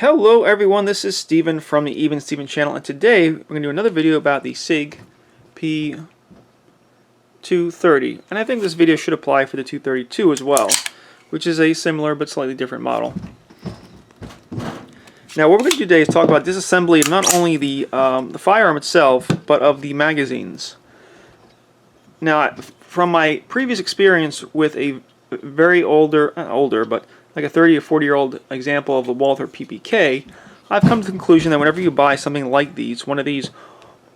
Hello everyone, this is Steven from the Even Steven channel, and today we're going to do another video about the Sig P230. And I think this video should apply for the 232 as well, which is a similar but slightly different model. Now what we're going to do today is talk about disassembly of not only the firearm itself, but of the magazines. Now, from my previous experience with a very not older, but like a 30 or 40-year-old example of the Walther PPK, I've come to the conclusion that whenever you buy something like these, one of these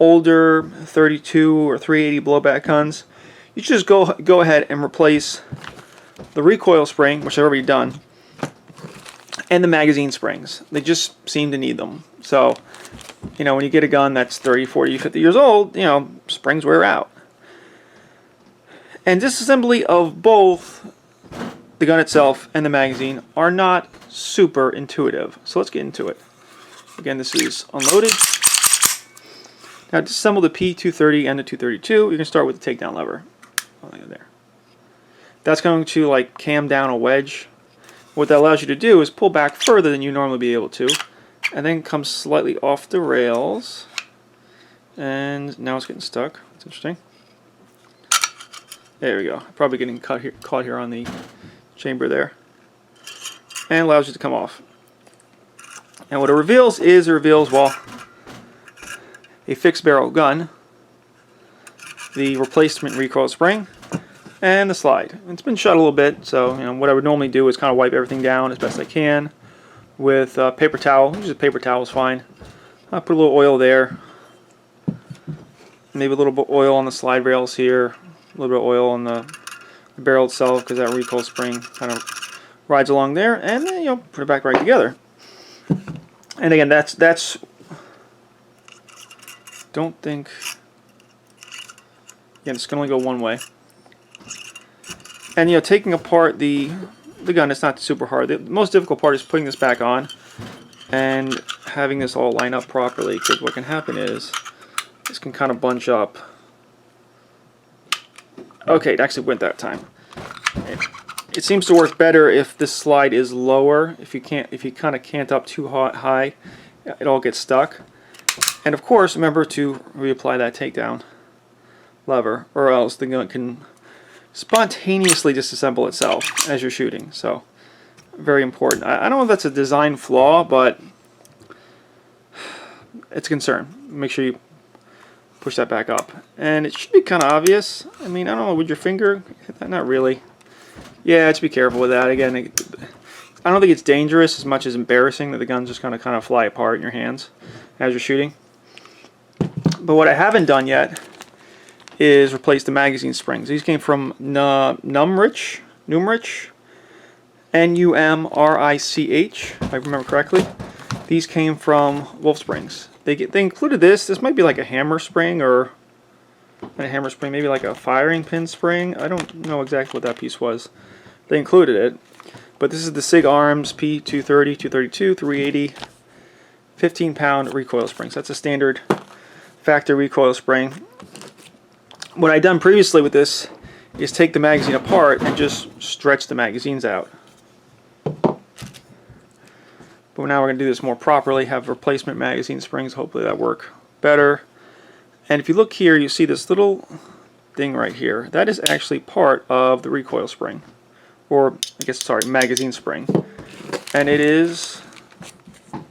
older 32 or 380 blowback guns, you should just go ahead and replace the recoil spring, which I've already done, and the magazine springs. They just seem to need them. So, you know, when you get a gun that's 30, 40, 50 years old, you know, springs wear out. And disassembly of both the gun itself and the magazine are not super intuitive. So let's get into it. Again, this is unloaded. Now to disassemble the P230 and the 232, you can start with the takedown lever. Oh, there. That's going to like cam down a wedge. What that allows you to do is pull back further than you normally be able to, and then come slightly off the rails. And now it's getting stuck. That's interesting. There we go. Probably getting caught here on the chamber there, and allows you to come off. And what it reveals is well, a fixed barrel gun, the replacement recoil spring, and the slide. It's been shut a little bit, so you know what I would normally do is kind of wipe everything down as best I can with paper towel. Usually paper towel is fine. I'll put a little oil there, maybe a little bit of oil on the slide rails here, a little bit of oil on the barrel itself, because that recoil spring kind of rides along there, and then, you know, put it back right together. And again, that's don't think, again, it's going to only go one way. And you know, taking apart the gun, it's not super hard. The most difficult part is putting this back on and having this all line up properly, because what can happen is this can kind of bunch up. Okay, it actually went that time. It seems to work better if this slide is lower. If you kind of can't up too high, it all gets stuck. And of course, remember to reapply that takedown lever, or else the gun can spontaneously disassemble itself as you're shooting. So, very important. I don't know if that's a design flaw, but it's a concern. Make sure you push that back up, and it should be kind of obvious. I mean, I don't know, would your finger hit that? Not really. Yeah, just be careful with that. Again, I don't think it's dangerous as much as embarrassing that the gun's just going to kind of fly apart in your hands as you're shooting. But what I haven't done yet is replace the magazine springs. These came from Numrich, N-U-M-R-I-C-H, if I remember correctly. These came from Wolf Springs. They included this. This might be like a hammer spring, or not a hammer spring, maybe like a firing pin spring. I don't know exactly what that piece was. They included it. But this is the Sig Arms P230, 232, 380, 15-pound recoil springs. That's a standard factory recoil spring. What I've done previously with this is take the magazine apart and just stretch the magazines out. But now we're going to do this more properly, have replacement magazine springs. Hopefully that work better. And if you look here, you see this little thing right here. That is actually part of the recoil spring. Or, I guess, sorry, magazine spring. And it is... I'm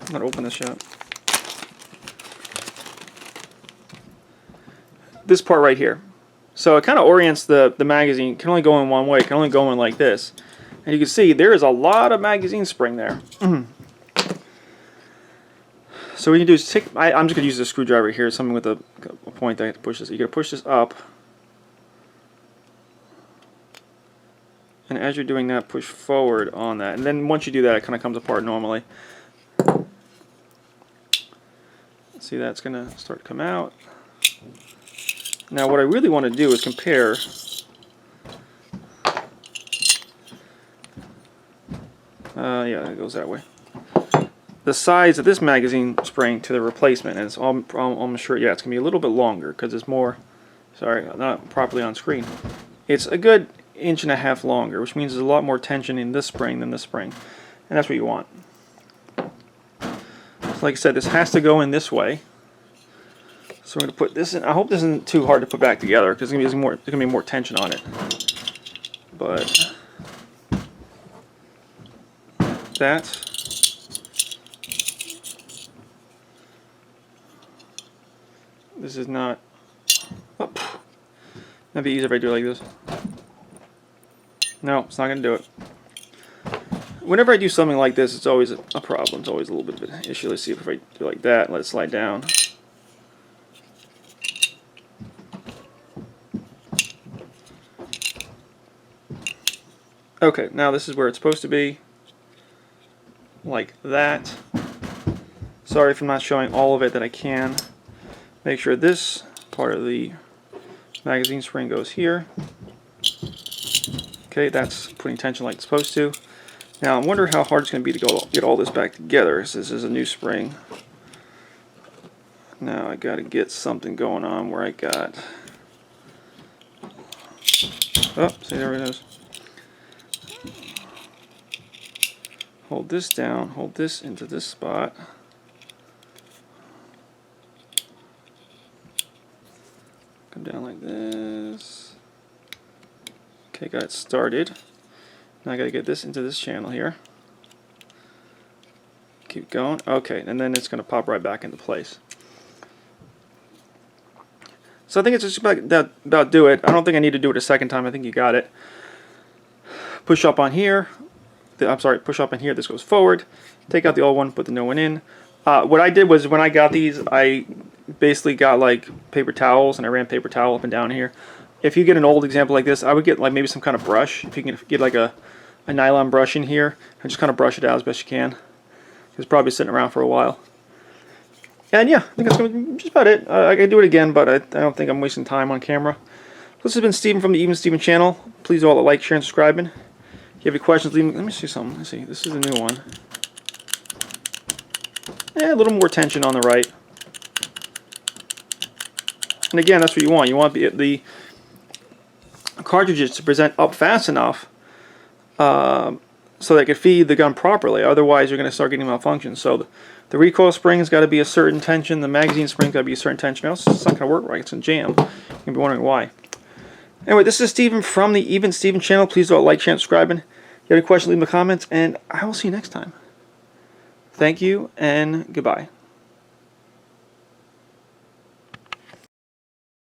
going to open this shut. This part right here. So it kind of orients the magazine. It can only go in one way. It can only go in like this. And you can see there is a lot of magazine spring there. So what you can do is take, I'm just going to use a screwdriver here, something with a point that I have to push this. You're going to push this up. And as you're doing that, push forward on that. And then once you do that, it kind of comes apart normally. See, that's going to start to come out. Now what I really want to do is compare yeah, it goes that way. The size of this magazine spring to the replacement, and it's almost sure, yeah, it's going to be a little bit longer because it's more, sorry, not properly on screen. It's a good 1.5 inches longer, which means there's a lot more tension in this spring than this spring, and that's what you want. So like I said, this has to go in this way. So we're going to put this in. I hope this isn't too hard to put back together because there's going to be more tension on it. But that. This is not. Oh, that'd be easier if I do it like this. No, it's not going to do it. Whenever I do something like this, it's always a problem. It's always a little bit of an issue. Let's see if I do like that. Let it slide down. Okay, now this is where it's supposed to be. Like that. Sorry if I'm not showing all of it that I can. Make sure this part of the magazine spring goes here. Okay, that's putting tension like it's supposed to. Now I wonder how hard it's going to be to get all this back together. This is a new spring. Now I got to get something going on where I got. Oh, see, there it is. Hold this down, hold this into this spot. Come down like this. Okay, got it started. Now I gotta get this into this channel here. Keep going. Okay, and then it's gonna pop right back into place. So I think it's just about do it. I don't think I need to do it a second time. I think you got it. Push up on here. Push up in here, this goes forward. Take out the old one, put the new one in. What I did was when I got these, I basically got like paper towels and I ran paper towel up and down here. If you get an old example like this, I would get like maybe some kind of brush. If you can get like a nylon brush in here and just kind of brush it out as best you can. It's probably sitting around for a while. And yeah, I think that's going to be just about it. I can do it again, but I don't think I'm wasting time on camera. This has been Steven from the Even Steven channel. Please all like, share, and subscribing. If you have any questions, leave me. Let me see something. Let's see. This is a new one. A little more tension on the right. And again, that's what you want. You want the cartridges to present up fast enough so they can feed the gun properly. Otherwise, you're going to start getting malfunctions. So the recoil spring's got to be a certain tension. The magazine spring's got to be a certain tension. Else it's not going to work right. It's going to jam. You're going to be wondering why. Anyway, this is Steven from the Even Steven channel. Please do like, share, and subscribe. If you have any questions, leave them in the comments, and I will see you next time. Thank you, and goodbye.